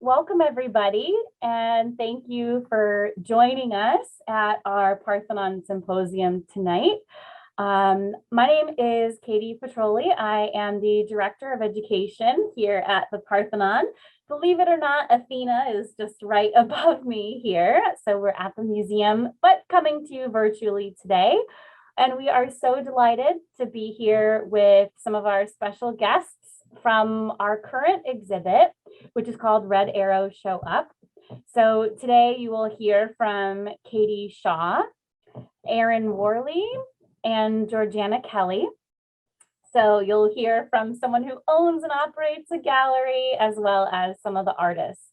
Welcome everybody, and thank you for joining us at our Parthenon Symposium tonight. My name is Katie Petroli. I am the Director of Education here at the Parthenon. Believe it or not, Athena is just right above me here. So we're at the museum, but coming to you virtually today. And we are so delighted to be here with some of our special guests from our current exhibit, which is called Red Arrow Show Up. So today you will hear from Katie Shaw, Aaron Worley, and Georganna Kelly. So you'll hear from someone who owns and operates a gallery, as well as some of the artists.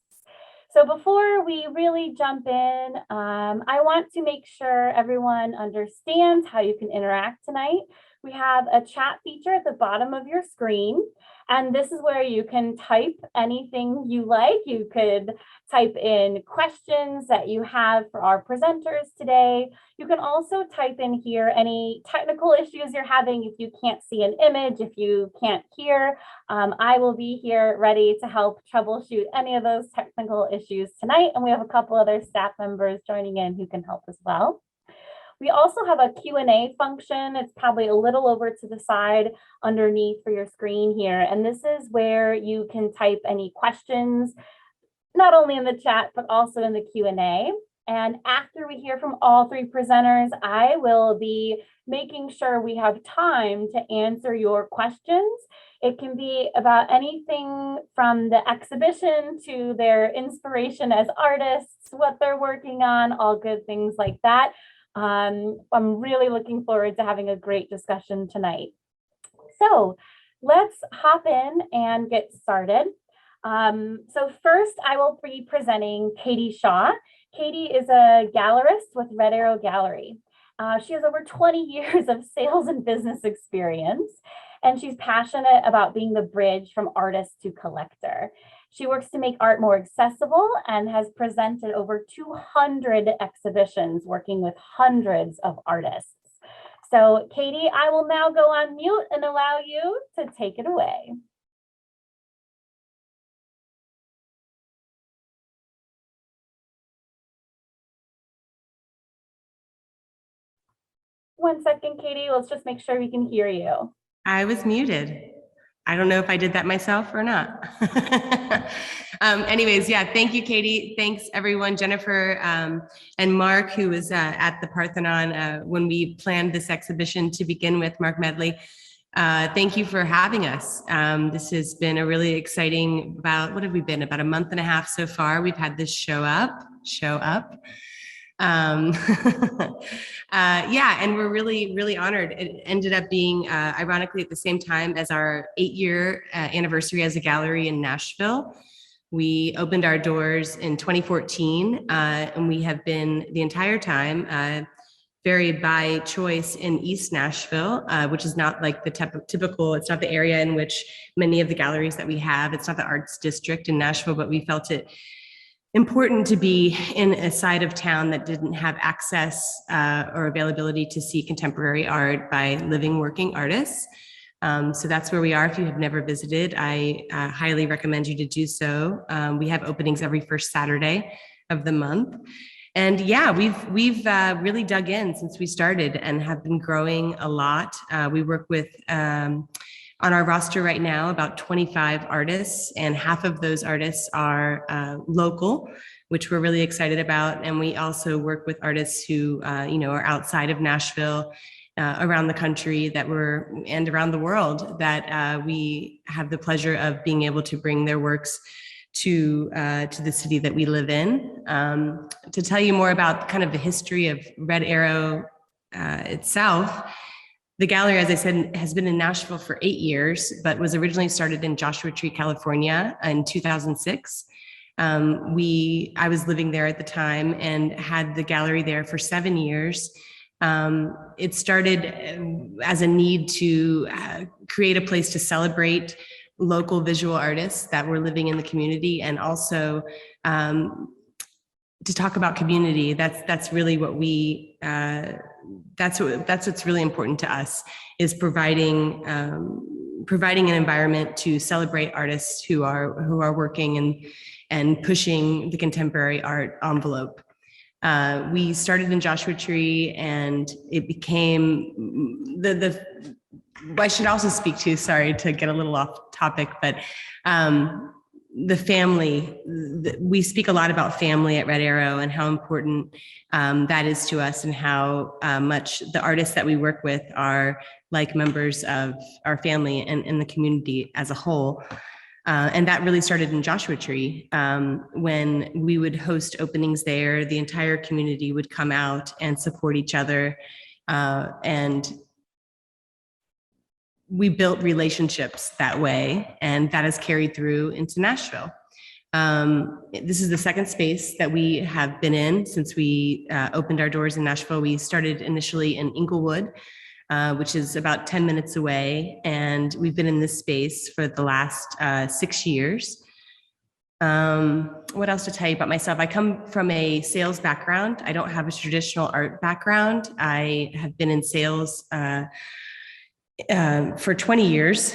So before we really jump in, I want to make sure everyone understands how you can interact tonight. We have a chat feature at the bottom of your screen, and this is where you can type anything you like. You could type in questions that you have for our presenters today. You can also type in here any technical issues you're having. If you can't see an image, if you can't hear, I will be here ready to help troubleshoot any of those technical issues tonight. And we have a couple other staff members joining in who can help as well. We also have a Q&A function. It's probably a little over to the side underneath for your screen here. And this is where you can type any questions, not only in the chat, but also in the Q&A. And after we hear from all three presenters, I will be making sure we have time to answer your questions. It can be about anything from the exhibition to their inspiration as artists, what they're working on, all good things like that. I'm really looking forward to having a great discussion tonight. So let's hop in and get started. So first, I will be presenting Katie Shaw. Katie is a gallerist with Red Arrow Gallery. She has over 20 years of sales and business experience, and she's passionate about being the bridge from artist to collector. She works to make art more accessible and has presented over 200 exhibitions working with hundreds of artists. So Katie, I will now go on mute and allow you to take it away. One second, Katie, let's just make sure we can hear you. I was muted. I don't know if I did that myself or not. Anyways, yeah, thank you, Katie. Thanks, everyone. Jennifer and Mark, who was at the Parthenon when we planned this exhibition to begin with, Mark Medley. Thank you for having us. This has been a really exciting, what have we been? About a month and a half so far. We've had this show up. Yeah, and we're really honored. It ended up being ironically at the same time as our 8-year anniversary as a gallery in Nashville. We opened our doors in 2014, and we have been the entire time very by choice in East Nashville, which is not like the typical, it's not the area in which many of the galleries that we have, it's not the arts district in Nashville, but we felt it important to be in a side of town that didn't have access or availability to see contemporary art by living, working artists. So that's where we are. If you have never visited, I highly recommend you to do so. We have openings every first Saturday of the month. And yeah, we've really dug in since we started and have been growing a lot. We work with on our roster right now, about 25 artists, and half of those artists are local, which we're really excited about. And we also work with artists who, are outside of Nashville, around the country and around the world that we have the pleasure of being able to bring their works to the city that we live in. To tell you more about kind of the history of Red Arrow itself, the gallery, as I said, has been in Nashville for 8 years, but was originally started in Joshua Tree, California in 2006. I was living there at the time and had the gallery there for 7 years. It started as a need to create a place to celebrate local visual artists that were living in the community, and also to talk about community. That's really what that's what's really important to us, is providing providing an environment to celebrate artists who are working and pushing the contemporary art envelope. We started in Joshua Tree, and it became I should also speak to, sorry to get a little off topic, but the family, we speak a lot about family at Red Arrow and how important that is to us, and how much the artists that we work with are like members of our family and the community as a whole. And that really started in Joshua Tree. When we would host openings there, the entire community would come out and support each other. And we built relationships that way, and that has carried through into Nashville. This is the second space that we have been in since we opened our doors in Nashville. We started initially in Inglewood, which is about 10 minutes away, and we've been in this space for the last 6 years. What else to tell you about myself? I come from a sales background. I don't have a traditional art background. I have been in sales for 20 years,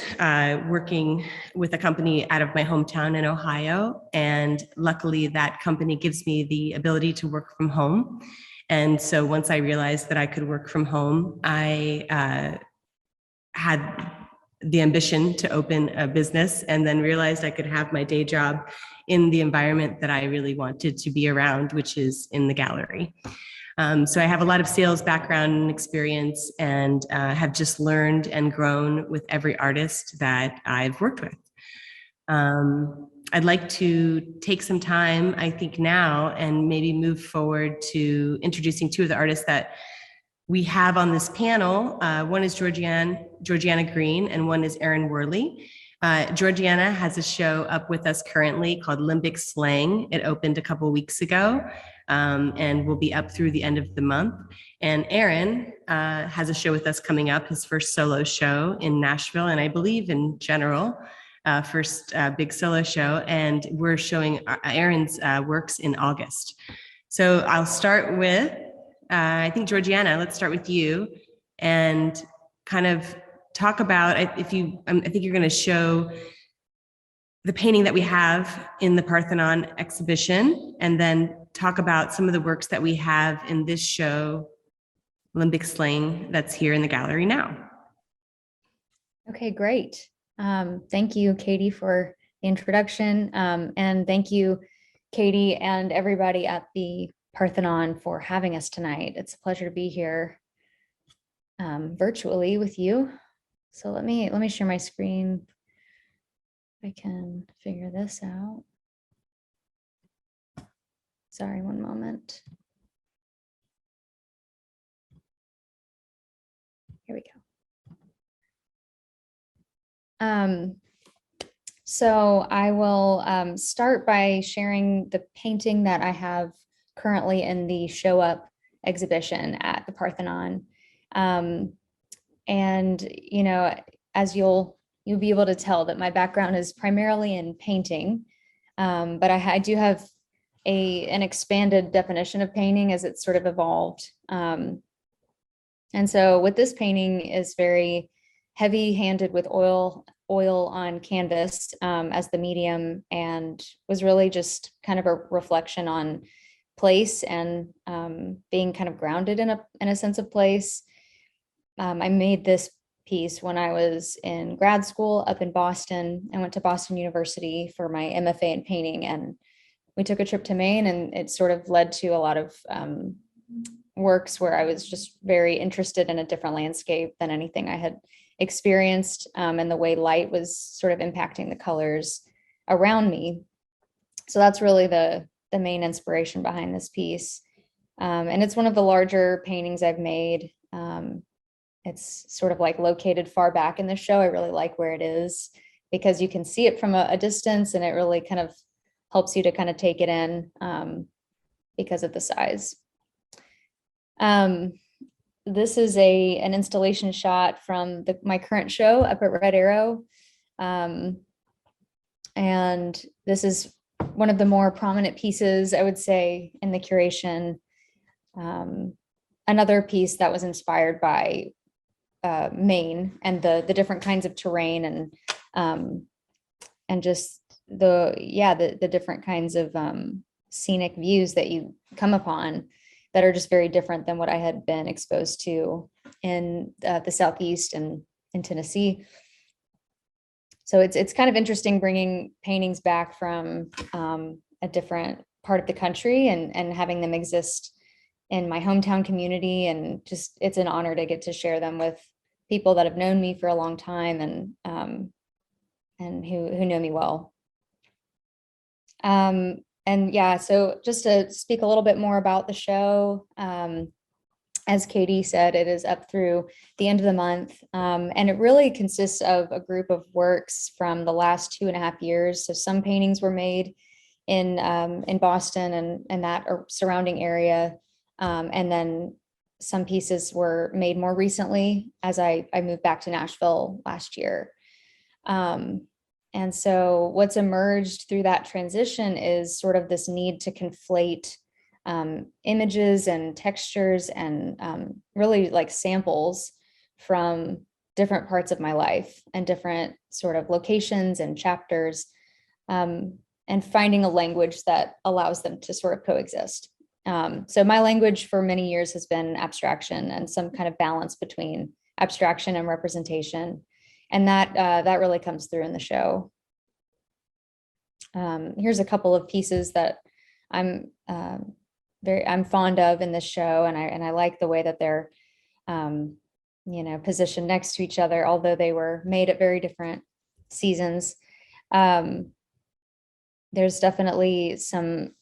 working with a company out of my hometown in Ohio. And luckily that company gives me the ability to work from home. And so once I realized that I could work from home, I had the ambition to open a business, and then realized I could have my day job in the environment that I really wanted to be around, which is in the gallery. So I have a lot of sales background and experience, and have just learned and grown with every artist that I've worked with. I'd like to take some time, I think now, and maybe move forward to introducing two of the artists that we have on this panel. One is Georganna Greene, and one is Worley. Georganna has a show up with us currently called Limbic Slang. It opened a couple weeks ago, and will be up through the end of the month. And Aaron has a show with us coming up, his first solo show in Nashville, and I believe in general, first big solo show. And we're showing Aaron's works in August. So I'll start with, I think Georganna, let's start with you and kind of talk about, I think you're going to show the painting that we have in the Parthenon exhibition, and then talk about some of the works that we have in this show, Limbic Slang, that's here in the gallery now. Okay, great. Thank you, Katie, for the introduction. And thank you, Katie, and everybody at the Parthenon for having us tonight. It's a pleasure to be here virtually with you. So let me share my screen. If I can figure this out. Sorry, one moment. Here we go. So I will start by sharing the painting that I have currently in the Show Up exhibition at the Parthenon. And, you know, as you'll be able to tell that my background is primarily in painting, but I do have an expanded definition of painting as it's sort of evolved. And so with this painting is very heavy-handed with oil on canvas as the medium, and was really just kind of a reflection on place and being kind of grounded in a sense of place. I made this piece when I was in grad school up in Boston. I went to Boston University for my MFA in painting, and we took a trip to Maine, and it sort of led to a lot of works where I was just very interested in a different landscape than anything I had experienced, and the way light was sort of impacting the colors around me. So that's really the main inspiration behind this piece. And it's one of the larger paintings I've made. It's sort of like located far back in the show. I really like where it is because you can see it from a distance, and it really kind of helps you to kind of take it in because of the size. This is an installation shot from my current show up at Red Arrow. And this is one of the more prominent pieces, I would say, in the curation. Another piece that was inspired by Maine and the different kinds of terrain and just the different kinds of scenic views that you come upon that are just very different than what I had been exposed to in the Southeast and in Tennessee. So it's kind of interesting bringing paintings back from a different part of the country and having them exist in my hometown community. And just, it's an honor to get to share them with people that have known me for a long time and who know me well. And yeah, so just to speak a little bit more about the show, as Katie said, it is up through the end of the month. And it really consists of a group of works from the last 2.5 years. So some paintings were made in Boston and that surrounding area. And then some pieces were made more recently as I moved back to Nashville last year. And so what's emerged through that transition is sort of this need to conflate images and textures and really like samples from different parts of my life and different sort of locations and chapters, and finding a language that allows them to sort of coexist. So my language for many years has been abstraction and some kind of balance between abstraction and representation. And that really comes through in the show. Here's a couple of pieces that I'm fond of in this show, and I like the way that they're positioned next to each other, although they were made at very different seasons. There's definitely some,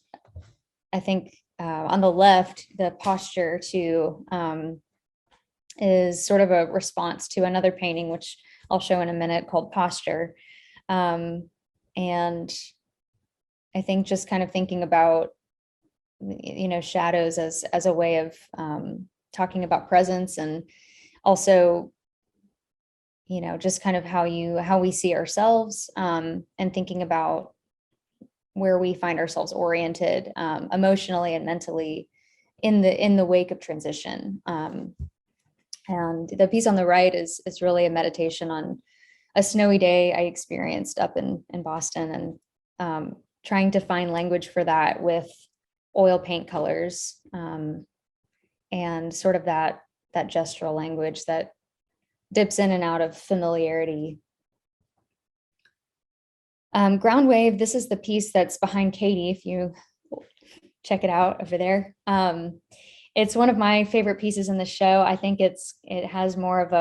I think, on the left, the posture to is sort of a response to another painting, which I'll show in a minute, called Posture. And I think just kind of thinking about, shadows as a way of talking about presence, and also, just kind of how we see ourselves, and thinking about where we find ourselves oriented emotionally and mentally in the wake of transition. And the piece on the right is really a meditation on a snowy day I experienced up in Boston, and trying to find language for that with oil paint colors, and sort of that gestural language that dips in and out of familiarity. Ground Wave, this is the piece that's behind Katie, if you check it out over there. It's one of my favorite pieces in the show. I think it has more of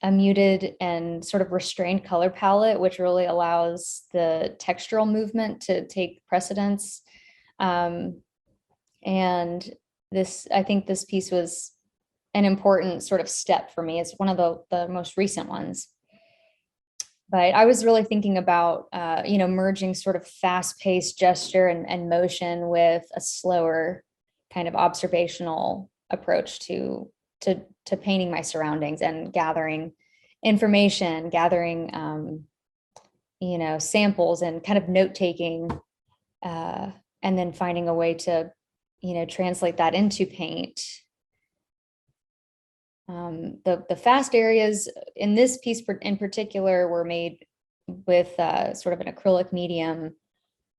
a muted and sort of restrained color palette, which really allows the textural movement to take precedence. And I think this piece was an important sort of step for me. It's one of the most recent ones. But I was really thinking about, merging sort of fast-paced gesture and motion with a slower kind of observational approach to painting my surroundings and gathering information, gathering, samples and kind of note-taking, and then finding a way to, translate that into paint. The fast areas in this piece in particular were made with sort of an acrylic medium.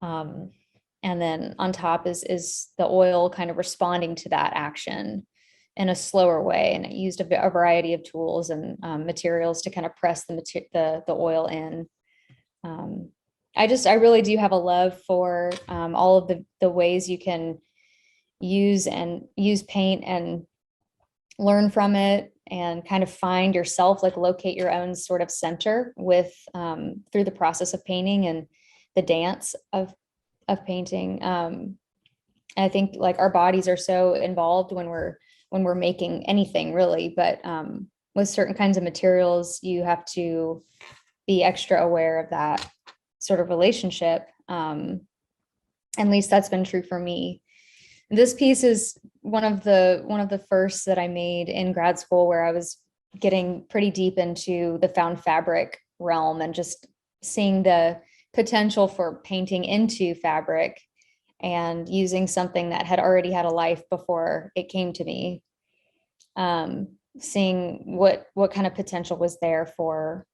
And then on top is the oil kind of responding to that action in a slower way. And it used a variety of tools and materials to kind of press the oil in. I really do have a love for all of the ways you can use paint and learn from it and kind of find yourself, like locate your own sort of center with through the process of painting and the dance of painting. I think like our bodies are so involved when we're making anything really, but with certain kinds of materials, you have to be extra aware of that sort of relationship. At least that's been true for me. This piece is one of the first that I made in grad school, where I was getting pretty deep into the found fabric realm and just seeing the potential for painting into fabric and using something that had already had a life before it came to me. seeing what kind of potential was there for,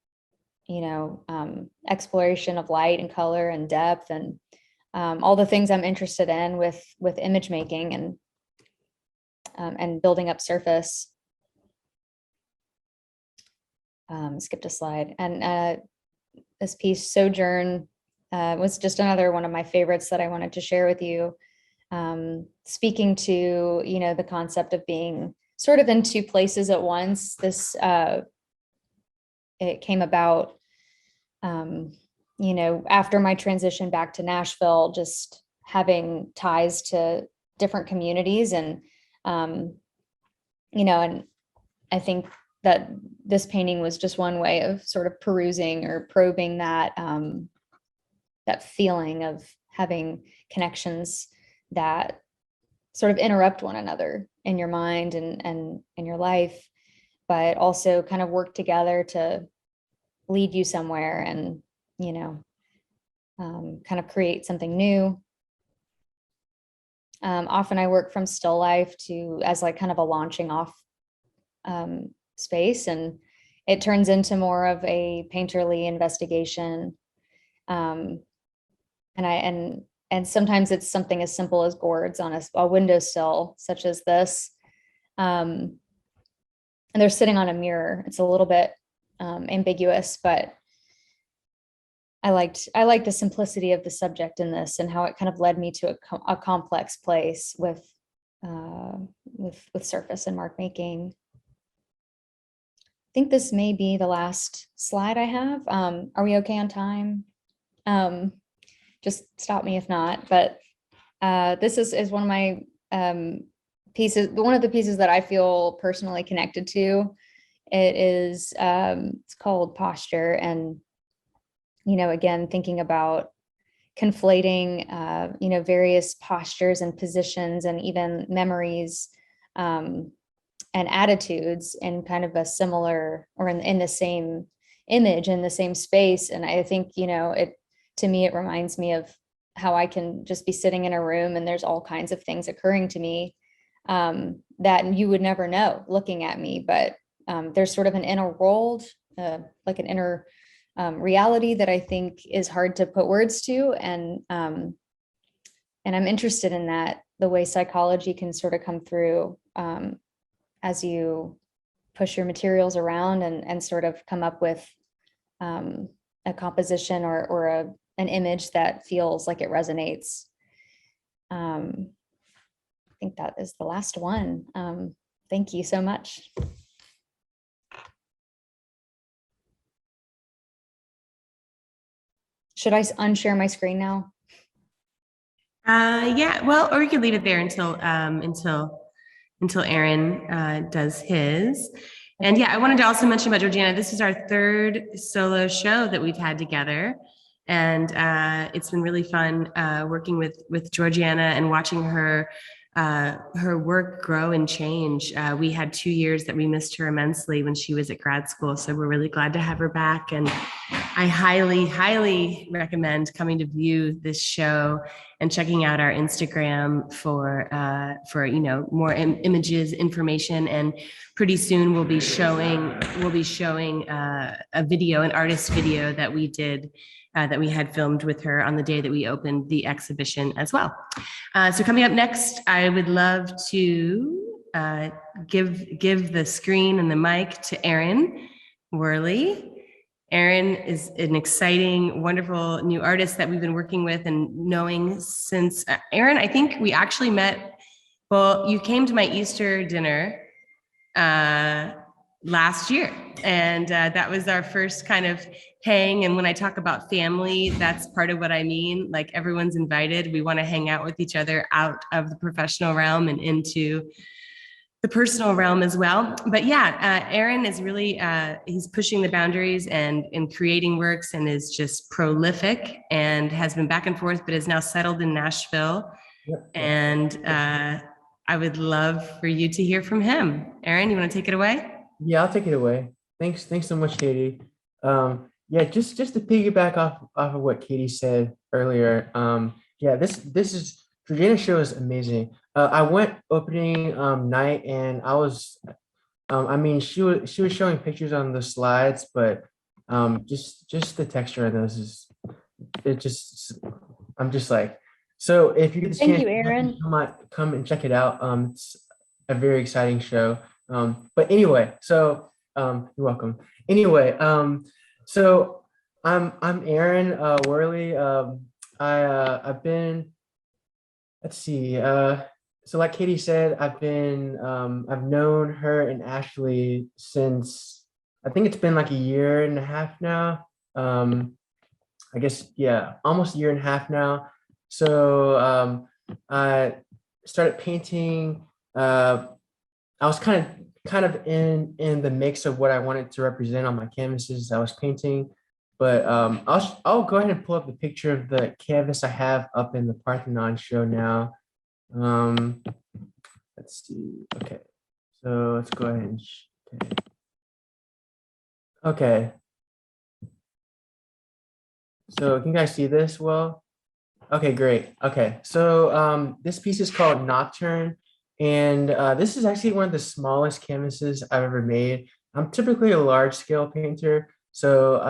exploration of light and color and depth and all the things I'm interested in with image making and building up surface. Skipped a slide. And this piece, Sojourn, was just another one of my favorites that I wanted to share with you. Speaking to, the concept of being sort of in two places at once. It came about, after my transition back to Nashville, just having ties to different communities and, and I think that this painting was just one way of sort of perusing or probing that, that feeling of having connections that sort of interrupt one another in your mind and in your life, but also kind of work together to lead you somewhere and, kind of create something new. Often I work from still life as like kind of a launching off space, and it turns into more of a painterly investigation. And sometimes it's something as simple as gourds on a windowsill, such as this. And they're sitting on a mirror. It's a little bit ambiguous, but I liked the simplicity of the subject in this and how it kind of led me to a complex place with surface and mark making. I think this may be the last slide I have. Are we okay on time? Just stop me if not, but this is one of my pieces, one of the pieces that I feel personally connected to. It is, it's called Posture. And, again, thinking about conflating, various postures and positions and even memories and attitudes in kind of a similar or in the same image, in the same space. And I think, to me, it reminds me of how I can just be sitting in a room and there's all kinds of things occurring to me that you would never know looking at me, but there's sort of an inner world, like an inner reality that I think is hard to put words to. And I'm interested in that, the way psychology can sort of come through as you push your materials around and sort of come up with a composition or an image that feels like it resonates. I think that is the last one. Thank you so much. Should I unshare my screen now? Yeah, well, or you could leave it there until Aaron does his. And yeah, I wanted to also mention about Georganna. This is our third solo show that we've had together. And it's been really fun working with Georganna and watching her work grow and change. We had 2 years that we missed her immensely when she was at grad school. So we're really glad to have her back. And I highly, highly recommend coming to view this show and checking out our Instagram for more images, information, and pretty soon we'll be showing a video, an artist video that we did. That we had filmed with her on the day that we opened the exhibition as well. So coming up next, I would love to give the screen and the mic to Aaron Worley. Aaron is an exciting, wonderful new artist that we've been working with and knowing since, Aaron, I think we actually met, well, you came to my Easter dinner last year. And that was our first kind of hang. And when I talk about family, that's part of what I mean. Like everyone's invited. We want to hang out with each other out of the professional realm and into the personal realm as well. But yeah, Aaron is really, he's pushing the boundaries and creating works and is just prolific and has been back and forth, but is now settled in Nashville. Yep. And I would love for you to hear from him. Aaron, you want to take it away? Yeah, I'll take it away. Thanks so much, Katie. Yeah, just to piggyback off of what Katie said earlier. Yeah, this is Georganna's show is amazing. I went opening night and I was I mean, she was showing pictures on the slides, but just the texture of those is it just I'm just like, so if you get the Thank chance, you, Aaron. come and check it out. It's a very exciting show. But anyway, so you're welcome. Anyway, so I'm Aaron Worley. I've been, let's see. So like Katie said, I've known her and Ashley since I think it's been like a year and a half now. I guess, yeah, almost a year and a half now. So I started painting. I was kind of in the mix of what I wanted to represent on my canvases I was painting. But I'll go ahead and pull up the picture of the canvas I have up in the Parthenon show now. Um, let's see. Okay, so let's go ahead and okay. Okay. So can you guys see this well? Okay, great. Okay, so this piece is called Nocturne, and this is actually one of the smallest canvases I've ever made. I'm typically a large scale painter, so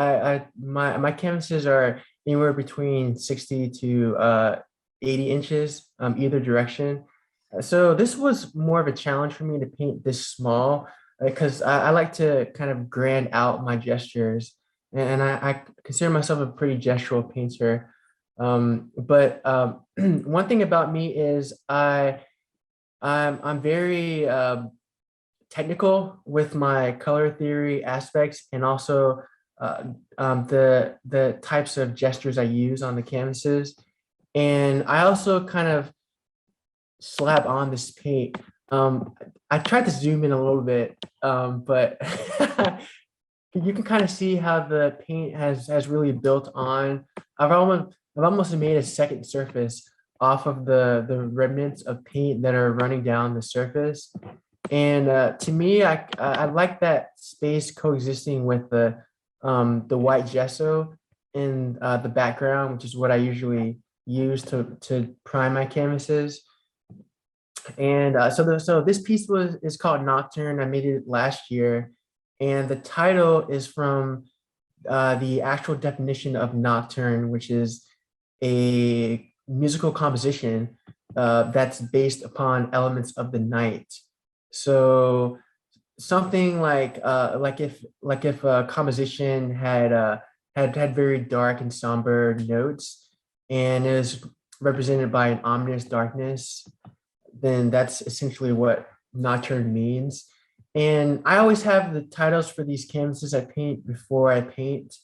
my canvases are anywhere between 60 to 80 inches, either direction. So this was more of a challenge for me to paint this small because I like to kind of grand out my gestures, and I consider myself a pretty gestural painter. But one thing about me is I'm very technical with my color theory aspects and also the types of gestures I use on the canvases. And I also kind of slap on this paint. I tried to zoom in a little bit, but you can kind of see how the paint has really built on. I've almost made a second surface off of the remnants of paint that are running down the surface. And to me, I like that space coexisting with the white gesso in the background, which is what I usually use to prime my canvases. And so this piece is called Nocturne. I made it last year, and the title is from the actual definition of nocturne, which is a musical composition that's based upon elements of the night. So something like if a composition had very dark and somber notes, and is represented by an ominous darkness, then that's essentially what nocturne means. And I always have the titles for these canvases I paint before I paint.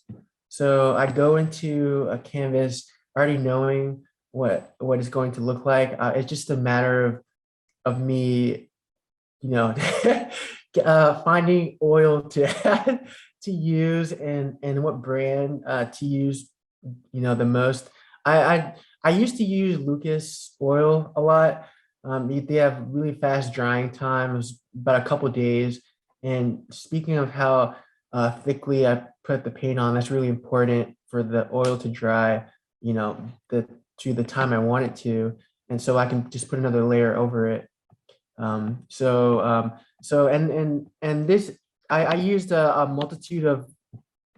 So I go into a canvas already knowing what it's going to look like. It's just a matter of me, finding oil to to use and what brand to use, the most. I used to use Lucas oil a lot. They have really fast drying time. It was about a couple days. And speaking of how thickly I put the paint on, that's really important for the oil to dry, to the time I want it to. And so I can just put another layer over it. And this, I used a multitude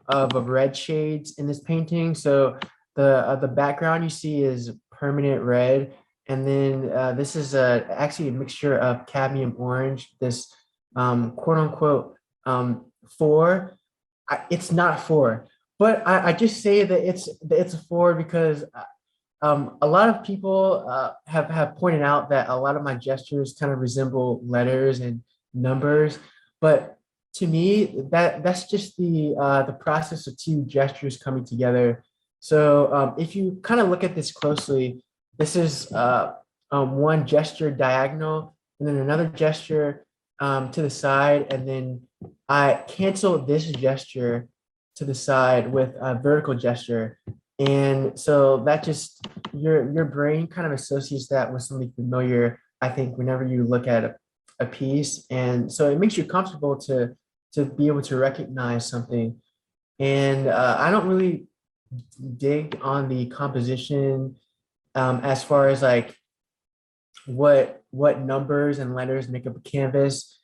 of red shades in this painting. So the background you see is permanent red. And then this is actually a mixture of cadmium orange, this quote unquote four. It's not four, but I just say that it's a four because a lot of people have pointed out that a lot of my gestures kind of resemble letters and numbers, but to me that's just the process of two gestures coming together. So if you kind of look at this closely, this is one gesture diagonal, and then another gesture to the side, and then I cancel this gesture to the side with a vertical gesture. And so that just your brain kind of associates that with something familiar, I think, whenever you look at a piece. And so it makes you comfortable to be able to recognize something. And I don't really dig on the composition as far as like what numbers and letters make up a canvas.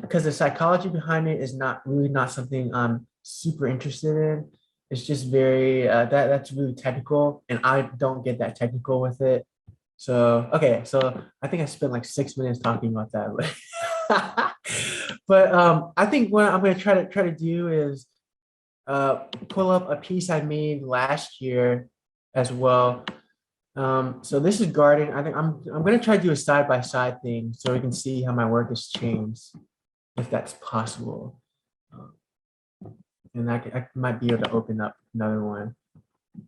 because the psychology behind it is not something I'm super interested in. It's just very that's really technical, and I don't get that technical with it. So okay, so I think I spent like 6 minutes talking about that, but I think what I'm gonna try to do is pull up a piece I made last year as well. So this is garden. I think I'm gonna try to do a side by side thing so we can see how my work has changed, if that's possible. And I might be able to open up another one.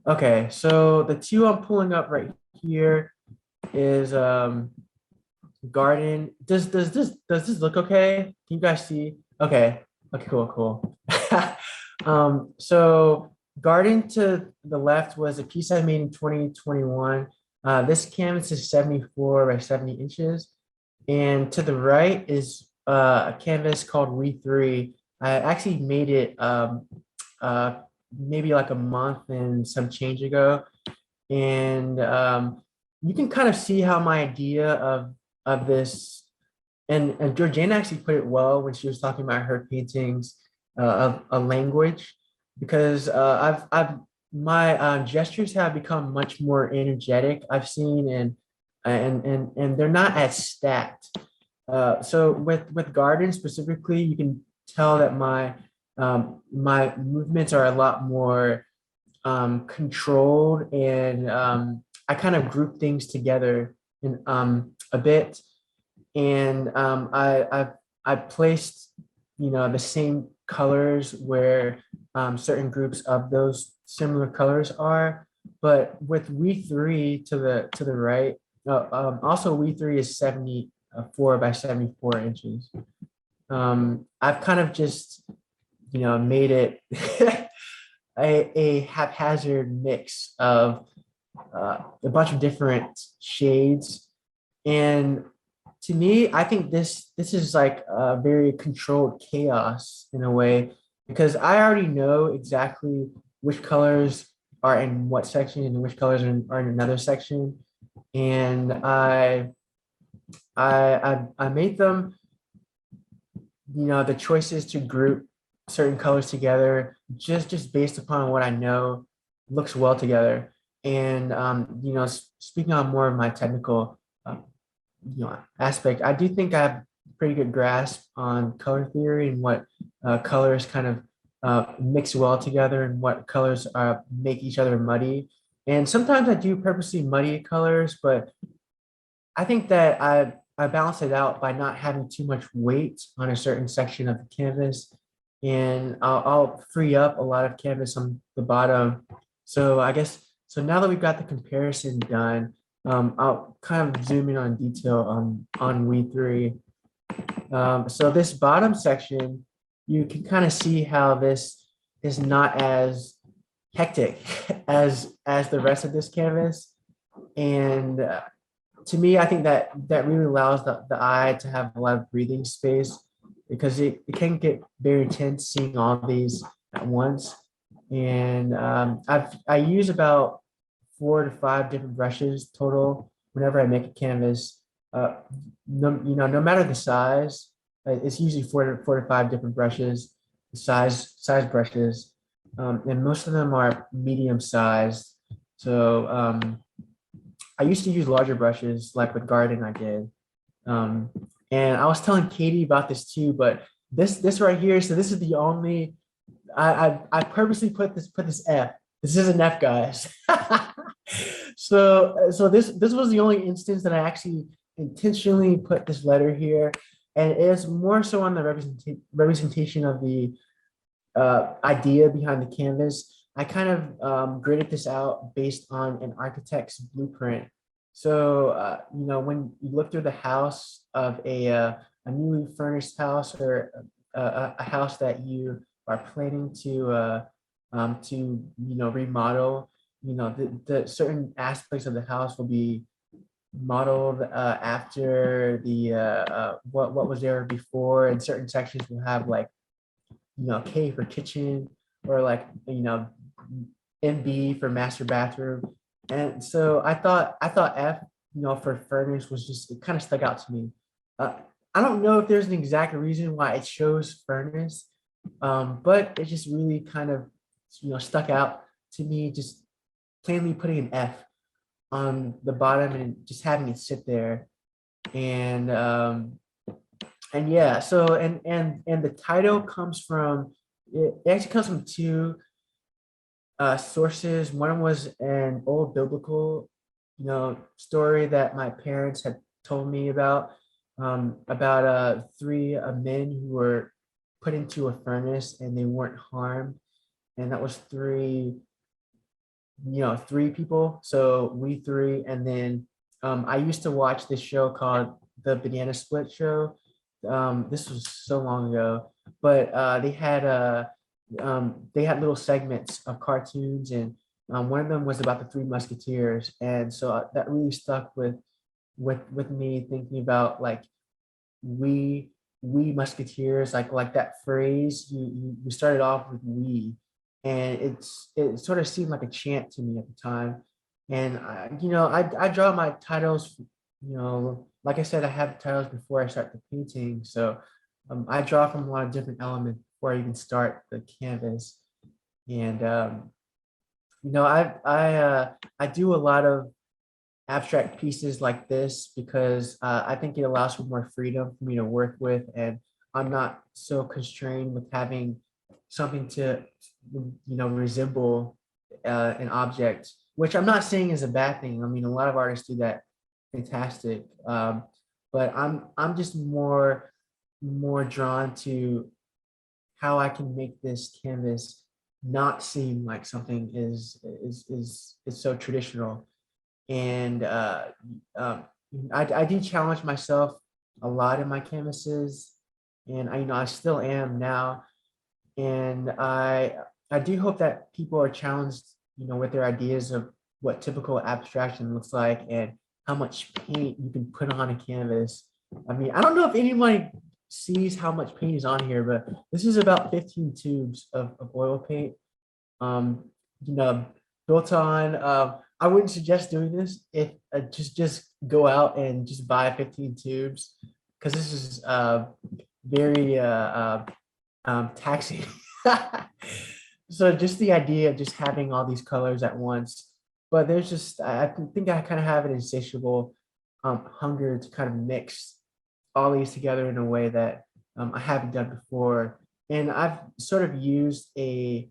Okay, so the two I'm pulling up right here is garden. Does this look okay? Can you guys see? Okay. Okay, cool. So garden to the left was a piece I made in 2021. This canvas is 74 by 70 inches. And to the right is a canvas called We Three. I actually made it maybe like a month and some change ago. And you can kind of see how my idea of this, and Georganna actually put it well when she was talking about her paintings of a language, because I've my gestures have become much more energetic, I've seen, and they're not as stacked. So with garden specifically, you can tell that my movements are a lot more controlled, and I kind of group things together in a bit, and I placed the same colors where certain groups of those similar colors are. But with We Three to the right, also We Three is 74 by 74 inches. I've kind of just made it a haphazard mix of a bunch of different shades. And to me, I think this is like a very controlled chaos in a way, because I already know exactly which colors are in what section and which colors are in another section. And I made them, the choices to group certain colors together just based upon what I know looks well together. And speaking on more of my technical aspect, I do think I have a pretty good grasp on color theory and what colors kind of mix well together, and what colors make each other muddy. And sometimes I do purposely muddy colors, but I think that I balance it out by not having too much weight on a certain section of the canvas, and I'll free up a lot of canvas on the bottom. So I guess, so now that we've got the comparison done, I'll kind of zoom in on detail on We Three. So this bottom section, you can kind of see how this is not as hectic as the rest of this canvas. And to me, I think that really allows the eye to have a lot of breathing space, because it can get very intense seeing all these at once. And I use about 4 to 5 different brushes total whenever I make a canvas. No matter the size, it's usually 4 to 5 different brushes, size brushes, and most of them are medium sized. So I used to use larger brushes, like with garden I did. And I was telling Katie about this too, but this right here, so this is the only, I purposely put this F. This is an F, guys. So this was the only instance that I actually intentionally put this letter here, and it's more so on the representation of the idea behind the canvas. I kind of graded this out based on an architect's blueprint. So when you look through the house of a newly furnished house, or a house that you are planning to remodel, the certain aspects of the house will be modeled after the what was there before, and certain sections will have like K for kitchen, or like MB for master bathroom. And so I thought F for furnace was just, it kind of stuck out to me. I don't know if there's an exact reason why it shows furnace, but it just really kind of, stuck out to me, just plainly putting an F on the bottom and just having it sit there. And yeah, so and the title comes from, it actually comes from two sources. One was an old biblical, story that my parents had told me about three men who were put into a furnace and they weren't harmed, and that was three people. So we three, and then I used to watch this show called the Banana Split Show. This was so long ago, but they had little segments of cartoons, and one of them was about the Three Musketeers, and so that really stuck with me, thinking about like we musketeers, like that phrase. You started off with we, and it sort of seemed like a chant to me at the time. And I draw my titles, like I said, I have the titles before I start the painting, so I draw from a lot of different elements before I even start the canvas. And I do a lot of abstract pieces like this because I think it allows for more freedom for me to work with, and I'm not so constrained with having something to resemble an object, which I'm not saying is a bad thing. I mean, a lot of artists do that fantastic, but I'm just more drawn to how I can make this canvas not seem like something is so traditional. And I do challenge myself a lot in my canvases, and I still am now. And I do hope that people are challenged, with their ideas of what typical abstraction looks like and how much paint you can put on a canvas. I mean, I don't know if anyone sees how much paint is on here, but this is about 15 tubes of oil paint. Um, built on. I wouldn't suggest doing this if just go out and just buy 15 tubes, because this is very taxing. So just the idea of just having all these colors at once, but there's just, I think I kind of have an insatiable hunger to kind of mix all these together in a way that I haven't done before. And I've sort of used a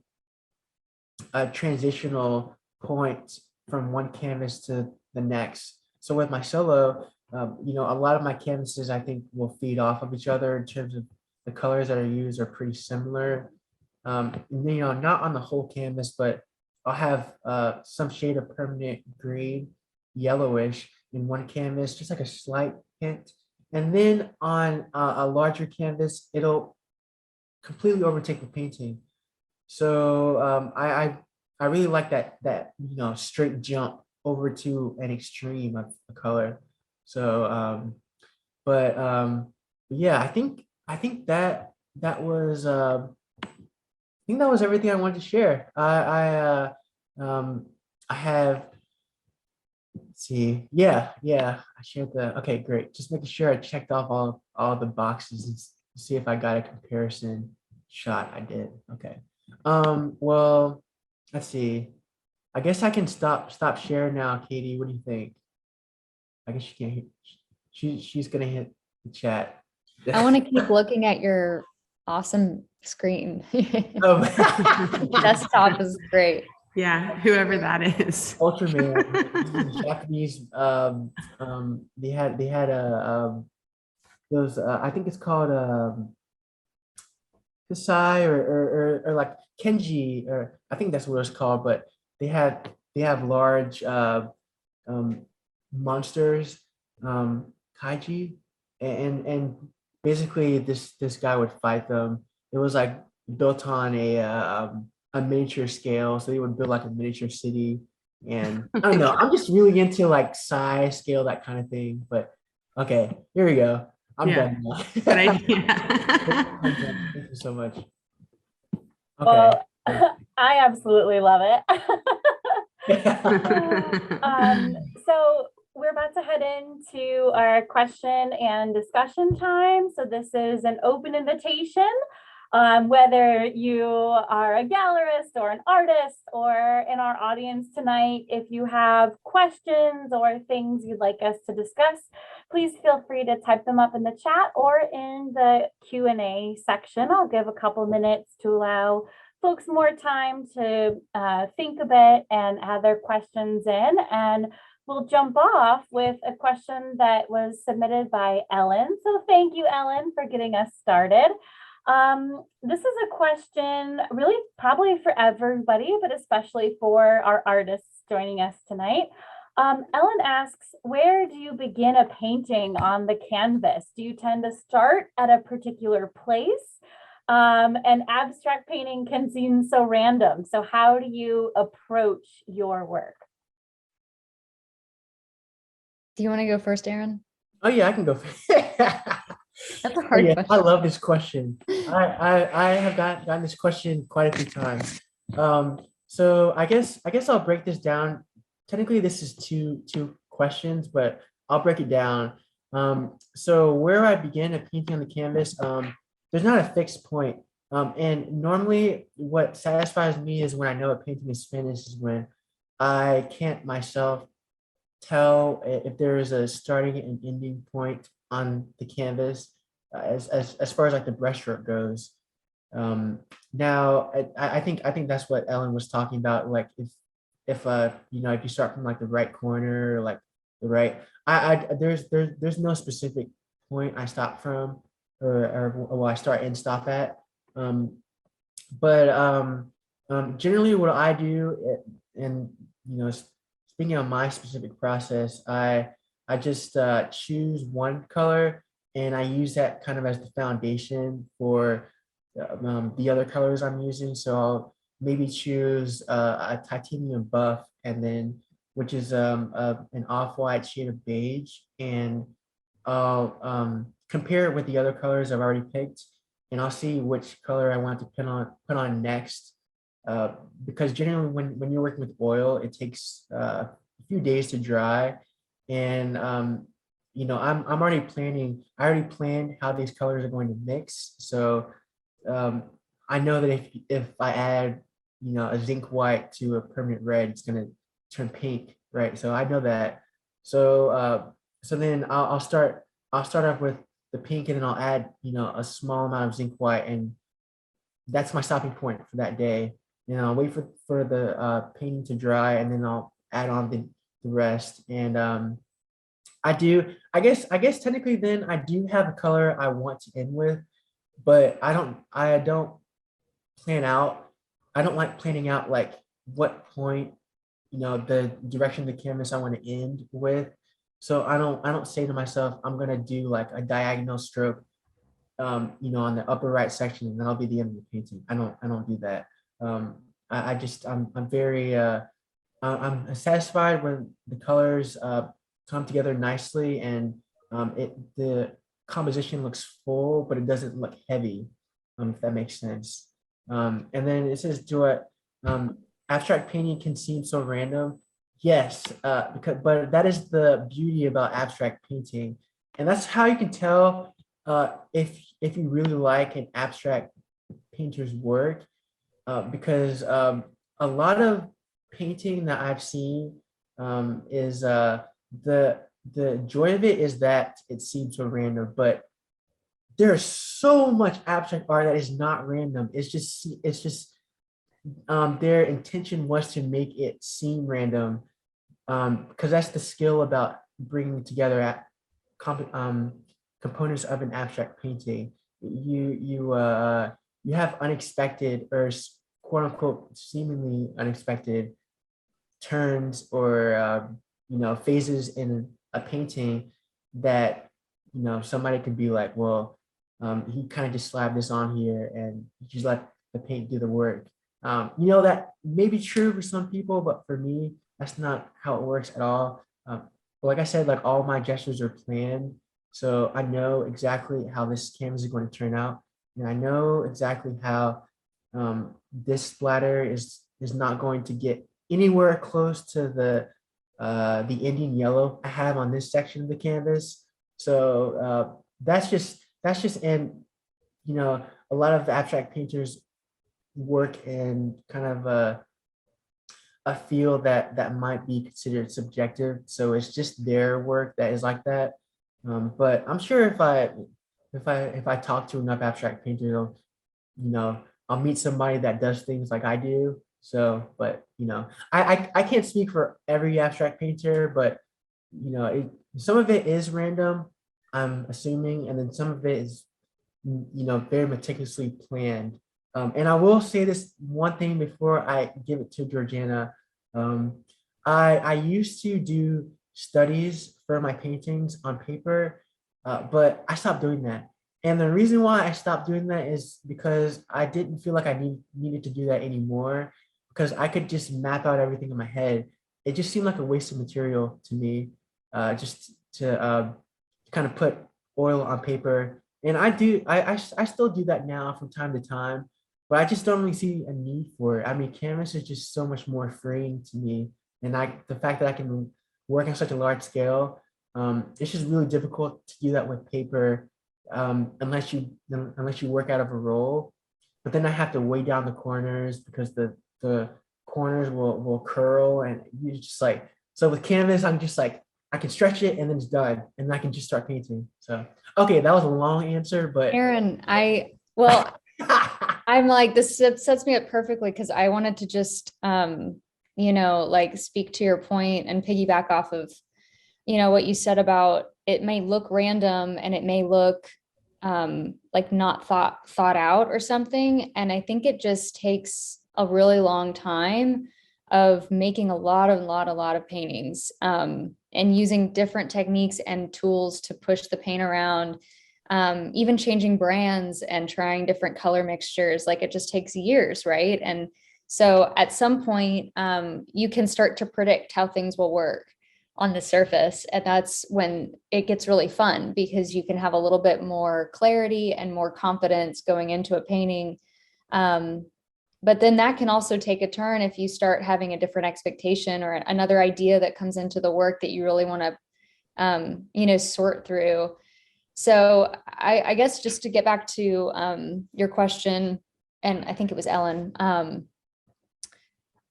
transitional point from one canvas to the next. So with my solo, a lot of my canvases I think will feed off of each other in terms of the colors that are used are pretty similar. Not on the whole canvas, but I'll have some shade of permanent green, yellowish in one canvas, just like a slight hint. And then on a larger canvas, it'll completely overtake the painting. So I really like that straight jump over to an extreme of a color. So yeah, I think that was everything I wanted to share. I have, let's see, yeah, I shared okay, great. Just making sure I checked off all the boxes and see if I got a comparison shot. I did. Okay. Well, let's see. I guess I can stop sharing now, Katie. What do you think? I guess she can't hit. She's gonna hit the chat. I want to keep looking at your awesome screen. Oh. Desktop is great. Yeah, whoever that is. Ultraman, Japanese. They had a those. I think it's called Kasai or like Kenji, or I think that's what it's called. But they have large monsters, kaiji, and basically this guy would fight them. It was like built on a miniature scale, so they would build like a miniature city. And I don't know, I'm just really into like size, scale, that kind of thing. But okay, here we go. I'm done now. Good idea. Thank you so much. Okay. Well, I absolutely love it. So we're about to to head into our question and discussion time. So this is an open invitation. Whether you are a gallerist or an artist or in our audience tonight, if you have questions or things you'd like us to discuss, please feel free to type them up in the chat or in the Q&A section. I'll give a couple minutes to allow folks more time to think a bit and add their questions in. And we'll jump off with a question that was submitted by Ellen. So thank you, Ellen, for getting us started. This is a question really probably for everybody, but especially for our artists joining us tonight. Ellen asks, where do you begin a painting on the canvas? Do you tend to start at a particular place? And abstract painting can seem so random. So how do you approach your work? Do you want to go first, Aaron? Oh yeah, I can go first. That's a hard question. I love this question. I have gotten this question quite a few times. So I guess I'll break this down. Technically, this is two questions, but I'll break it down. So where I begin a painting on the canvas, there's not a fixed point. And normally what satisfies me is when I know a painting is finished is when I can't myself tell if there is a starting and ending point on the canvas as far as like the brushstroke goes. Now I think that's what Ellen was talking about. Like if you know, if you start from like the right corner, or like the right, there's no specific point I stop from or I start and stop at. Generally what I do, and you know, speaking on my specific process, I just choose one color and I use that kind of as the foundation for the other colors I'm using. So I'll maybe choose a titanium buff, and then which is an off-white shade of beige, and I'll compare it with the other colors I've already picked, and I'll see which color I want to put on next. Because generally when you're working with oil, it takes a few days to dry, and you know, I already planned how these colors are going to mix. So I know that if I add, you know, a zinc white to a permanent red, it's going to turn pink, right? So I know that. So so then I'll start off with the pink, and then I'll add, you know, a small amount of zinc white, and that's my stopping point for that day. And I'll wait for the painting to dry, and then I'll add on the rest. And I guess technically then I do have a color I want to end with, but I don't plan out. I don't like planning out like what point, you know, the direction of the canvas I want to end with. So I don't say to myself, I'm gonna do like a diagonal stroke, you know, on the upper right section, and that'll be the end of the painting. I don't do that. I'm very I'm satisfied when the colors come together nicely, and the composition looks full, but it doesn't look heavy, if that makes sense. And then it says, abstract painting can seem so random. Yes, but that is the beauty about abstract painting, and that's how you can tell if you really like an abstract painter's work, because a lot of painting that I've seen is the joy of it is that it seems so random, but there's so much abstract art that is not random. It's just their intention was to make it seem random, because that's the skill about bringing together components of an abstract painting. You have unexpected, or quote unquote seemingly unexpected turns, or you know, phases in a painting that, you know, somebody could be like, well, he kind of just slapped this on here and just let the paint do the work. You know, that may be true for some people, but for me, that's not how it works at all. Like I said, like all my gestures are planned, so I know exactly how this canvas is going to turn out, and I know exactly how this splatter is not going to get anywhere close to the the Indian yellow I have on this section of the canvas. So that's just and a lot of abstract painters work in kind of a field that might be considered subjective. So it's just their work that is like that. But I'm sure if I talk to enough abstract painters, I'll meet somebody that does things like I do. So, but I can't speak for every abstract painter, but some of it is random, I'm assuming, and then some of it is very meticulously planned. And I will say this one thing before I give it to Georganna. I used to do studies for my paintings on paper, but I stopped doing that. And the reason why I stopped doing that is because I didn't feel like I needed to do that anymore, because I could just map out everything in my head. It just seemed like a waste of material to me, just to kind of put oil on paper. And I still do that now from time to time, but I just don't really see a need for it. I mean, canvas is just so much more freeing to me. And the fact that I can work on such a large scale, it's just really difficult to do that with paper, unless you work out of a roll. But then I have to weigh down the corners because the corners will curl, and you just like, so with canvas, I'm just like, I can stretch it and then it's done, and I can just start painting. So okay, that was a long answer, but Aaron, well, I'm like, this sets me up perfectly because I wanted to just, like speak to your point and piggyback off of, what you said about it may look random and it may look like not thought out or something. And I think it just takes a really long time of making a lot of paintings, and using different techniques and tools to push the paint around, even changing brands and trying different color mixtures. Like, it just takes years, right? And so at some point, you can start to predict how things will work on the surface. And that's when it gets really fun, because you can have a little bit more clarity and more confidence going into a painting. But then that can also take a turn if you start having a different expectation or another idea that comes into the work that you really want to, sort through. So I guess just to get back to your question, and I think it was Ellen,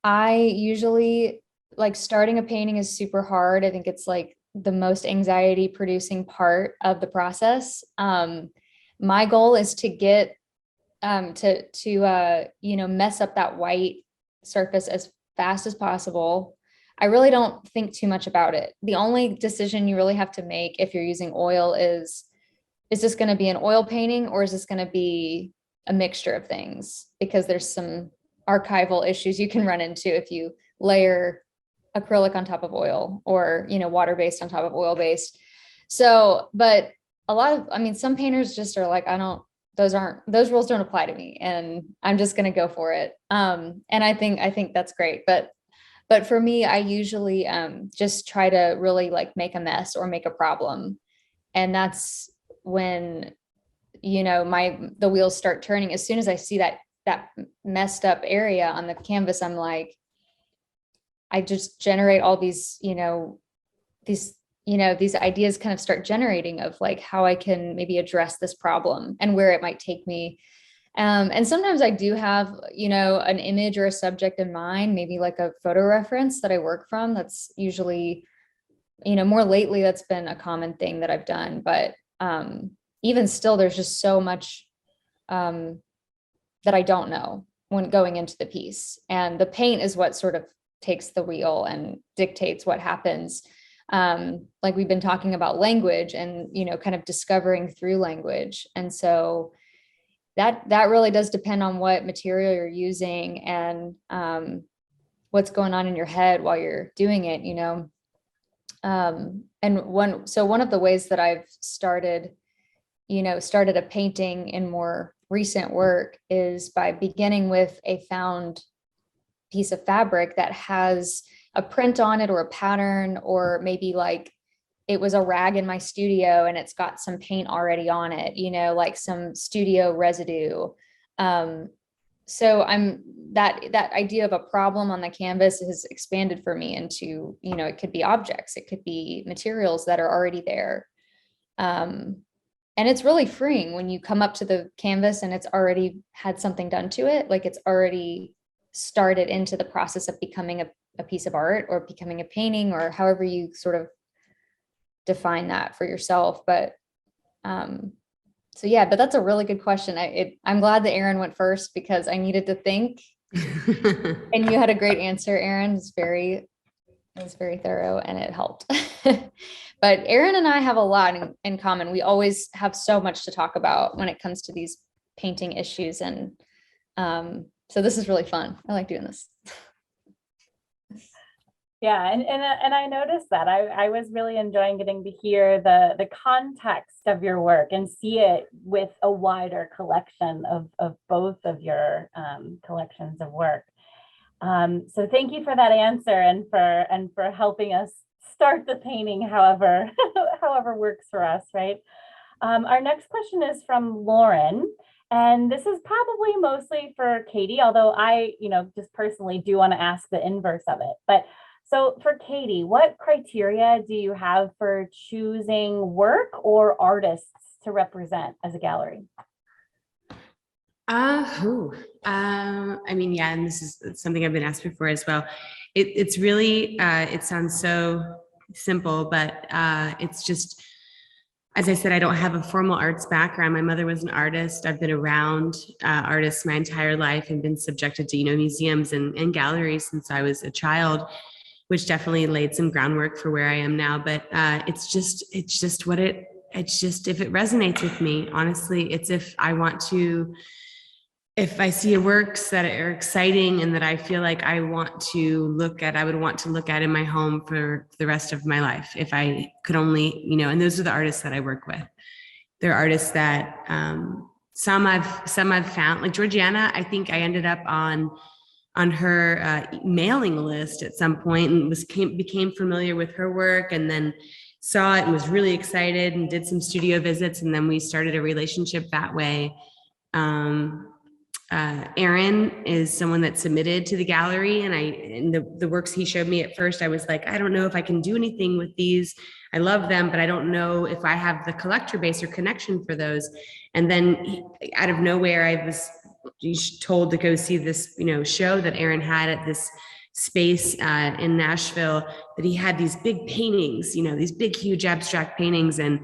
I usually, like, starting a painting is super hard. I think it's like the most anxiety producing part of the process. My goal is to get to mess up that white surface as fast as possible. I really don't think too much about it. The only decision you really have to make if you're using oil is this going to be an oil painting, or is this going to be a mixture of things? Because there's some archival issues you can run into if you layer acrylic on top of oil, or water-based on top of oil-based. So, but some painters just are like, those rules don't apply to me, and I'm just going to go for it. And I think that's great. But for me, I usually just try to really like make a mess or make a problem. And that's when, the wheels start turning. As soon as I see that messed up area on the canvas, I'm like, I just generate all these ideas kind of start generating of like how I can maybe address this problem and where it might take me. And sometimes I do have, an image or a subject in mind, maybe like a photo reference that I work from. That's usually, more lately, that's been a common thing that I've done. But even still, there's just so much that I don't know when going into the piece. And the paint is what sort of takes the wheel and dictates what happens. Like we've been talking about language and, kind of discovering through language. And so that really does depend on what material you're using and what's going on in your head while you're doing it, And one of the ways that I've started a painting in more recent work is by beginning with a found piece of fabric that has a print on it or a pattern, or maybe like it was a rag in my studio and it's got some paint already on it, like some studio residue. so that idea of a problem on the canvas has expanded for me into, it could be objects, it could be materials that are already there. And it's really freeing when you come up to the canvas and it's already had something done to it. Like it's already started into the process of becoming a piece of art or becoming a painting, or however you sort of define that for yourself. But so yeah, but that's a really good question. I'm glad that Aaron went first because I needed to think, and you had a great answer, Aaron. It was very thorough and it helped. But Aaron and I have a lot in common. We always have so much to talk about when it comes to these painting issues. And so this is really fun. I like doing this. Yeah, and I noticed that. I was really enjoying getting to hear the context of your work and see it with a wider collection of both of your collections of work. So thank you for that answer and for helping us start the painting however works for us, right? Our next question is from Lauren. And this is probably mostly for Katie, although I, just personally do want to ask the inverse of it. But so for Katie, what criteria do you have for choosing work or artists to represent as a gallery? I mean, yeah, and this is something I've been asked before as well. It's really, it sounds so simple, but it's just, as I said, I don't have a formal arts background. My mother was an artist. I've been around artists my entire life and been subjected to, museums and galleries since I was a child, which definitely laid some groundwork for where I am now. But it's just if it resonates with me, honestly, it's if I see works that are exciting and that I feel like I would want to look at in my home for the rest of my life. If I could only, and those are the artists that I work with. They're artists that some I've found, like Georganna. I think I ended up on her mailing list at some point and became familiar with her work, and then saw it and was really excited and did some studio visits, and then we started a relationship that way. Aaron is someone that submitted to the gallery, and the works he showed me at first, I was like, I don't know if I can do anything with these. I love them, but I don't know if I have the collector base or connection for those. And then out of nowhere, I was told to go see this, show that Aaron had at this space in Nashville, that he had these big paintings, these big, huge abstract paintings, and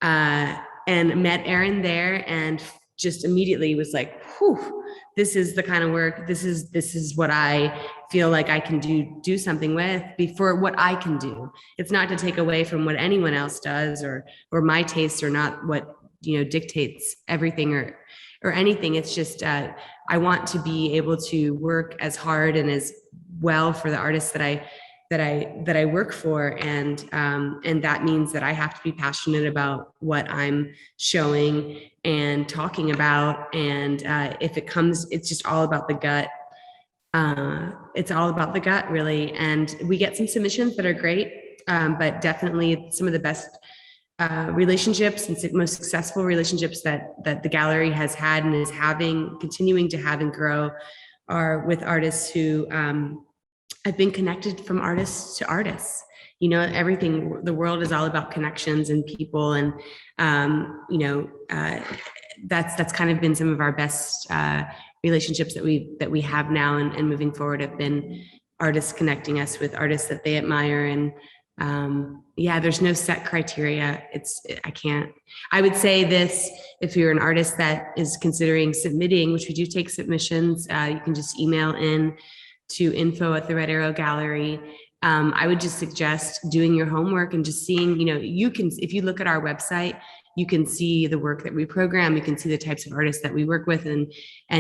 met Aaron there, and just immediately was like, whew, this is the kind of work, this is what I feel like I can do something with before what I can do. It's not to take away from what anyone else does, or my tastes are not what, dictates everything or anything. It's just, I want to be able to work as hard and as well for the artists that I work for. And that means that I have to be passionate about what I'm showing and talking about. And if it comes, it's just all about the gut. It's all about the gut, really. And we get some submissions that are great, but definitely some of the best relationships and most successful relationships that the gallery has had and is continuing to have and grow are with artists who I've been connected from artists to artists. Everything, the world is all about connections and people. And, that's kind of been some of our best relationships that we have now and moving forward have been artists connecting us with artists that they admire. And there's no set criteria. I would say this, if you're an artist that is considering submitting, which we do take submissions, you can just email in to info@the Red Arrow Gallery. I would just suggest doing your homework and just seeing, if you look at our website, you can see the work that we program, you can see the types of artists that we work with, and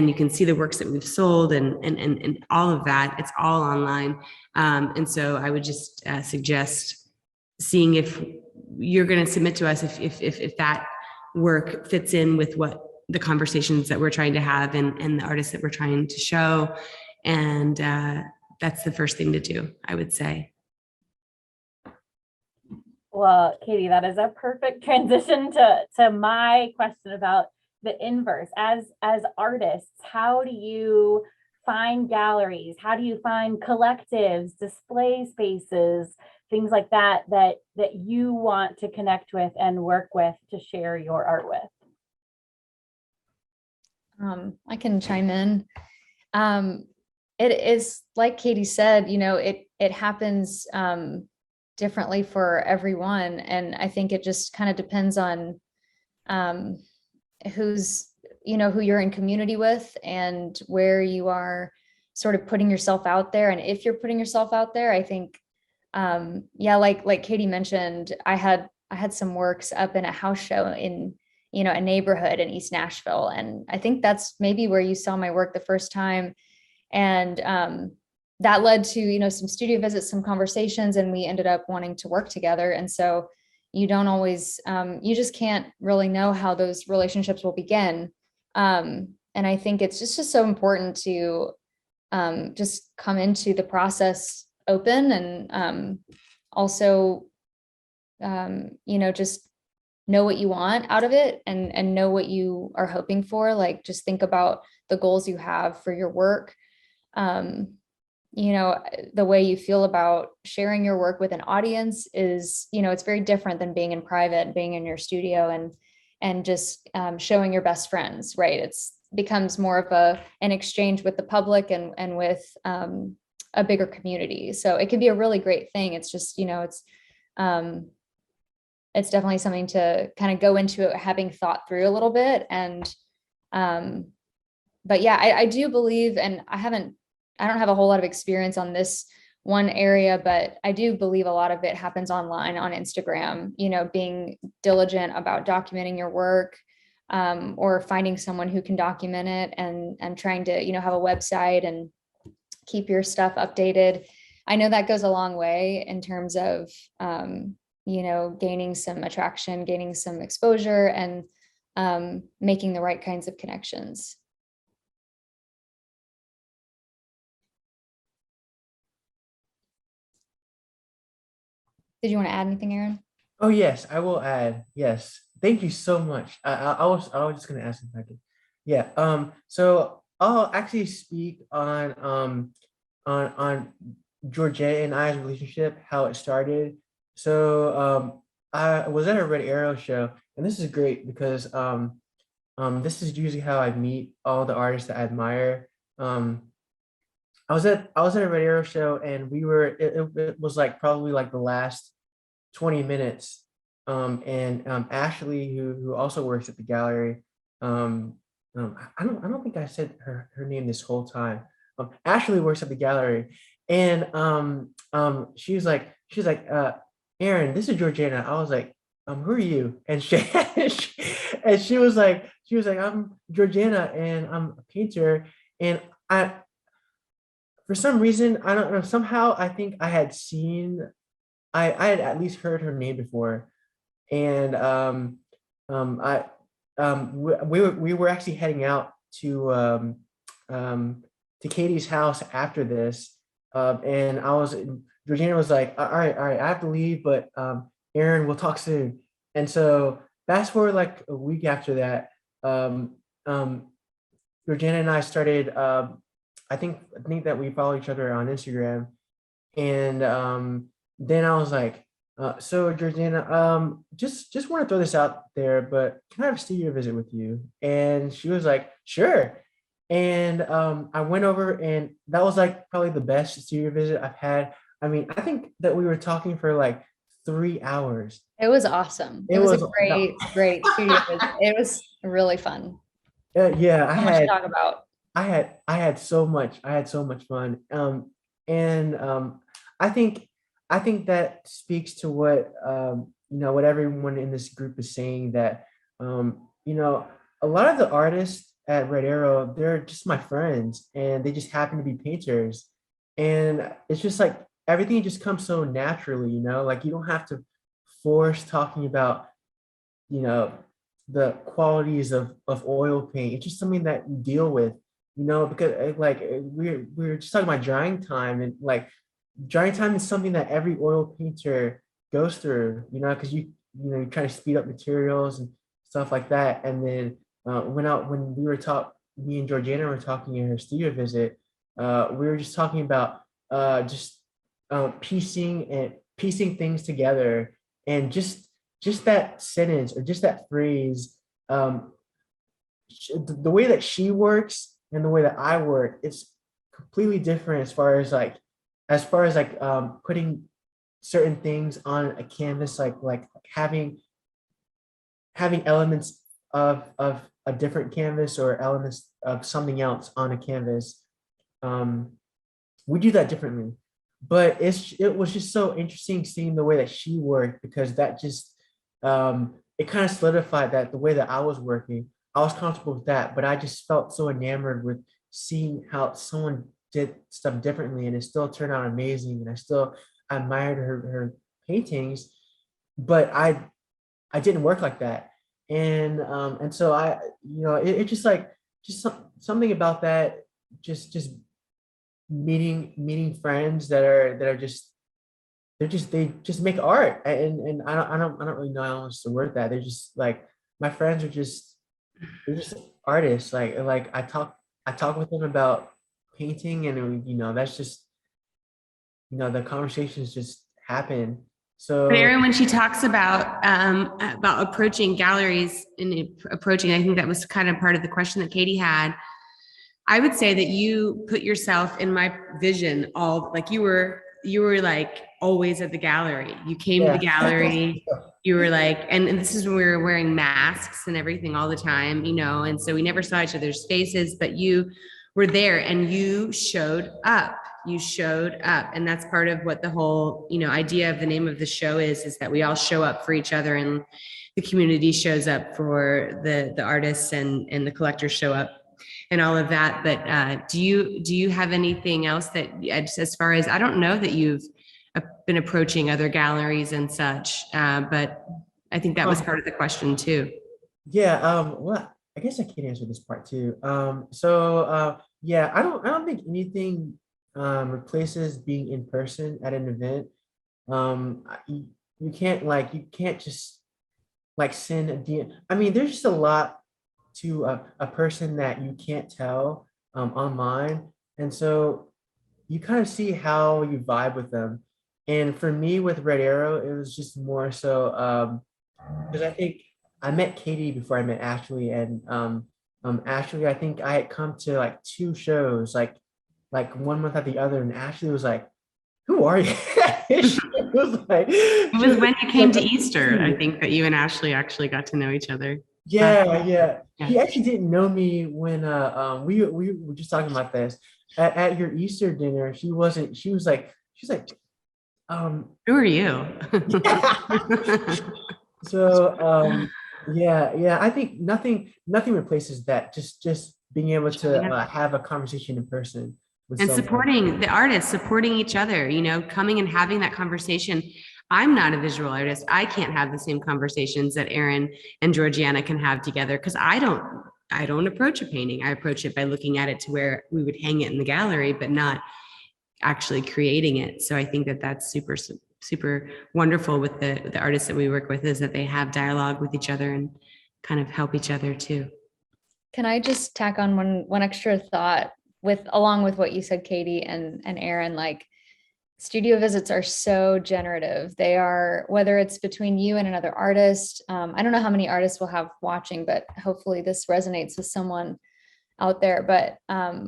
you can see the works that we've sold and all of that. It's all online. And so I would just suggest seeing if you're going to submit to us, if that work fits in with what the conversations that we're trying to have and the artists that we're trying to show. And that's the first thing to do, I would say. Well, Katie, that is a perfect transition to my question about the inverse as artists? How do you find galleries? How do you find collectives, display spaces, things like that you want to connect with and work with to share your art with? I can chime in. It is like Katie said, it happens differently for everyone. And I think it just kind of depends on who you're in community with and where you are sort of putting yourself out there. And if you're putting yourself out there, I think, like Katie mentioned, I had some works up in a house show in, a neighborhood in East Nashville. And I think that's maybe where you saw my work the first time. And that led to, some studio visits, some conversations, and we ended up wanting to work together. And so you don't always, you just can't really know how those relationships will begin. And I think it's just so important to just come into the process open and also, just know what you want out of it and know what you are hoping for. Like, just think about the goals you have for your work. The way you feel about sharing your work with an audience is, it's very different than being in private, being in your studio and just showing your best friends, right? It's becomes more of an exchange with the public and with a bigger community. So it can be a really great thing. It's just, it's definitely something to kind of go into it having thought through a little bit. And, but yeah, I do believe, and I don't have a whole lot of experience on this one area, but I do believe a lot of it happens online on Instagram, being diligent about documenting your work, or finding someone who can document it and trying to, have a website and keep your stuff updated. I know that goes a long way in terms of, gaining some attraction, gaining some exposure, and making the right kinds of connections. Did you want to add anything, Aaron? Oh yes, I will add. Yes, thank you so much. I was just gonna ask if I could. Yeah. So I'll actually speak on Georgia and I's relationship, how it started. So I was at a Red Arrow show, and this is great because this is usually how I meet all the artists that I admire. I was at a Red Arrow show, and it was like probably like the last 20 minutes. And Ashley, who also works at the gallery, I don't think I said her name this whole time. Ashley works at the gallery, and she's like, Aaron, this is Georganna. I was like, who are you? And she was like, I'm Georganna, and I'm a painter. And for some reason, I don't know, somehow I think I had I had at least heard her name before. And we were actually heading out to Katie's house after this. And Georgina was like, all right, I have to leave, but Aaron, we'll talk soon. And so fast forward like a week after that, Georgina and I started, I think that we follow each other on Instagram. And then I was like, so Georgina, just want to throw this out there, but can I have a studio visit with you? And she was like, sure. And I went over, and that was like probably the best studio visit I've had. I mean, I think that we were talking for like 3 hours. It was awesome. It was a great studio visit. It was really fun. Yeah, So much to talk about. I had so much fun. And I think that speaks to what what everyone in this group is saying, that a lot of the artists at Red Arrow, they're just my friends, and they just happen to be painters. And it's just like everything just comes so naturally, like you don't have to force talking about the qualities of oil paint. It's just something that you deal with, because like we're just talking about drying time, and like drying time is something that every oil painter goes through, because you're trying to speed up materials and stuff like that. And then when we were me and Georganna were talking in her studio visit. We were just talking about just piecing things together, and just that sentence or just that phrase. The way that she works and the way that I work, it's completely different as far as putting certain things on a canvas, like having elements of a different canvas or elements of something else on a canvas. We do that differently, but it was just so interesting seeing the way that she worked, because that just it kind of solidified that the way that I was working, I was comfortable with that, but I just felt so enamored with seeing how someone did stuff differently, and it still turned out amazing, and I still admired her paintings, but I didn't work like that. And so it just like something about that, just meeting friends that are just they just make art, and I don't really know how else to word that. They're just like, my friends are just, they're just artists. Like I talk with them about painting, and that's just, the conversations just happen. But So Erin, when she talks about approaching galleries and approaching, I think that was kind of part of the question that Katie had. I would say that you put yourself in my vision, all like you were like always at the gallery. You came to the yeah. gallery. You were like, and this is when we were wearing masks and everything all the time, and so we never saw each other's faces, but you were there and you showed up. You showed up. And that's part of what the whole, idea of the name of the show is that we all show up for each other, and the community shows up for the artists, and the collectors show up and all of that. But do you have anything else that, as far as, I don't know that you've been approaching other galleries and such, but I think that was part of the question too. Yeah, well, I guess I can answer this part too. Yeah, I don't think anything replaces being in person at an event. You can't just like send a DM. I mean, there's just a lot to a person that you can't tell online, and so you kind of see how you vibe with them. And for me with Red Arrow, it was just more so because I think I met Katie before I met Ashley, and Ashley, I think I had come to like two shows, like 1 month after the other, and Ashley was like, "Who are you?" She was like, It she was was when you came to like, Easter, I think, that you and Ashley actually got to know each other. yeah, yeah. Yeah. He actually didn't know me when we were just talking about this at your Easter dinner. She was like Who are you? so yeah, I think nothing replaces that. Just being able to have a conversation in person with And someone. supporting the artists, supporting each other, coming and having that conversation. I'm not a visual artist. I can't have the same conversations that Erin and Georgiana can have together, because I don't approach a painting. I approach it by looking at it to where we would hang it in the gallery, but not actually creating it. So I think that that's super wonderful with the artists that we work with, is that they have dialogue with each other and kind of help each other too. Can I just tack on one extra thought along with what you said, Katie and Erin? Like, studio visits are so generative. They are, whether it's between you and another artist. I don't know how many artists we'll have watching, but hopefully this resonates with someone out there. But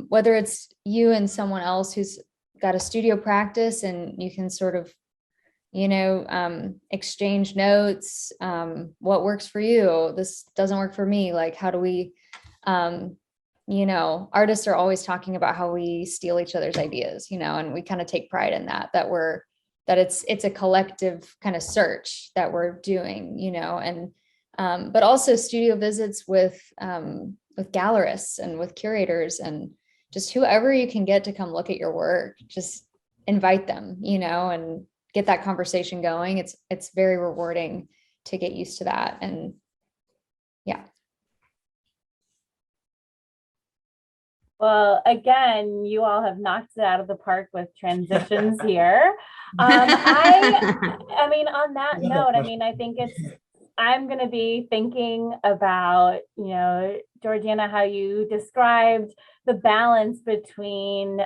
whether it's you and someone else who's got a studio practice, and you can sort of, exchange notes. What works for you? This doesn't work for me. Like, how do we, artists are always talking about how we steal each other's ideas, and we kind of take pride in that it's a collective kind of search that we're doing, and but also studio visits with gallerists and with curators, and just whoever you can get to come look at your work, just invite them, and get that conversation going. It's very rewarding to get used to that. And yeah. Well, again, you all have knocked it out of the park with transitions here. I mean, on that note, I mean, I think I'm going to be thinking about, Georganna, how you described the balance between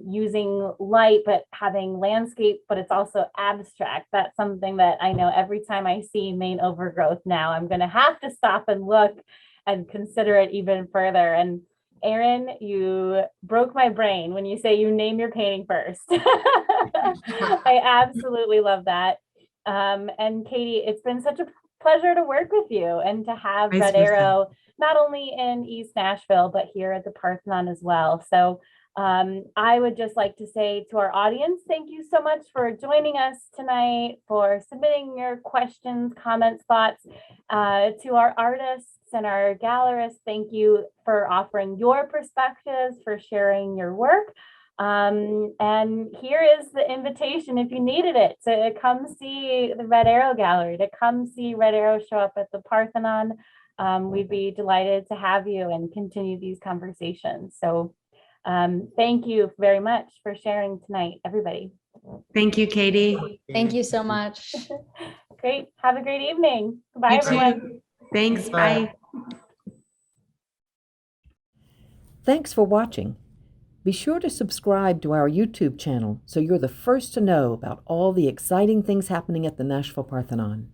using light, but having landscape, but it's also abstract. That's something that I know every time I see main overgrowth now, I'm going to have to stop and look and consider it even further. And Erin, you broke my brain when you say you name your painting first. I absolutely love that. And Katie, it's been such a pleasure to work with you and to have Vice Red versa. Arrow, not only in East Nashville, but here at the Parthenon as well. So I would just like to say to our audience, thank you so much for joining us tonight, for submitting your questions, comments, thoughts. To our artists and our gallerists, thank you for offering your perspectives, for sharing your work. And here is the invitation, if you needed it, to come see the Red Arrow Gallery, to come see Red Arrow show up at the Parthenon. We'd be delighted to have you and continue these conversations. So thank you very much for sharing tonight, everybody. Thank you, Katie. Thank you so much. Great. Have a great evening. Bye, You too. everyone. Thanks. Bye. Bye. Thanks for watching. Be sure to subscribe to our YouTube channel so you're the first to know about all the exciting things happening at the Nashville Parthenon.